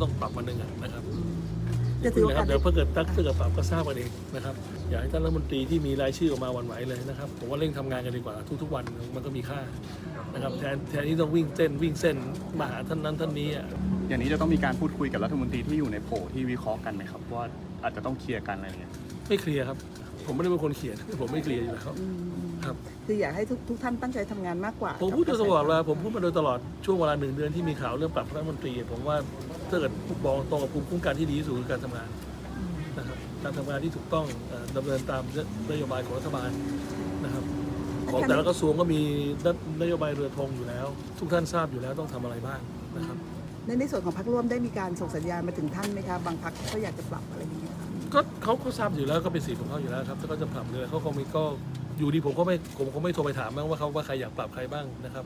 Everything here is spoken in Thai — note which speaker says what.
Speaker 1: ต้องปรับวันหนึ่งนะครับ
Speaker 2: จะถือโอกาส
Speaker 1: เดี๋ยวเพื่อเกิดปรับก็ทราบกันเองนะครับอยากให้ท่านรัฐมนตรีที่มีรายชื่อออกมาหวั่นไหวเลยนะครับผมว่าเร่งทำงานกันดีกว่าทุกวันมันก็มีค่านะครับแทนที่ต้องวิ่งเส้นมาหาท่านนั้นท่านนี้
Speaker 3: อย่างนี้จะต้องมีการพูดคุยกับรัฐมนตรีที่อยู่ในโผที่วิเคราะห์กันไหมครับว่าอาจจะต้องเคลียร์กันอะไรเงี้ย
Speaker 1: ไม่เคลียร์ครับผมไม่ได้เป็นคนเขียนผมไม่เคลียร์อยู่แล้วครับ
Speaker 2: คืออยากให้ทุกท่านตั้งใจทำงานมากกว่า
Speaker 1: ผมพูดโดยตลอดเวลาผมพูดมาโดยตลอดช่วงเวลา1 เดือนที่มีข่าวเรื่องปรับรัฐมนตรีผมว่าถ้าเกิดบอกตรงกับภูมิคุ้มกันที่ดีที่สุดคือการทำงานนะครับการทำงานที่ถูกต้องดำเนินตามนโยบายของรัฐบาลนะครับของแต่ละกระทรวงก็มีนโยบายเรือธงอยู่แล้วทุกท่านทราบอยู่แล้วต้องทำอะไรบ้างนะครับ
Speaker 2: ในส่วนของพรรคร่วมได้มีการส่งสัญญาณมาถึงท่านไหมคะบางพรรคก็อยากจะปรับอะไรอย่างเงี้ย
Speaker 1: ก็เขาทราบอยู่แล้วก็เป็นสิทธิ์ของเขาอยู่แล้วครับถ้าเขาจะปรับเลยเขาคงมีก็อยู่ดีผมก็ไม่โทรไปถามบ้างว่าใครอยากปรับใครบ้างนะครับ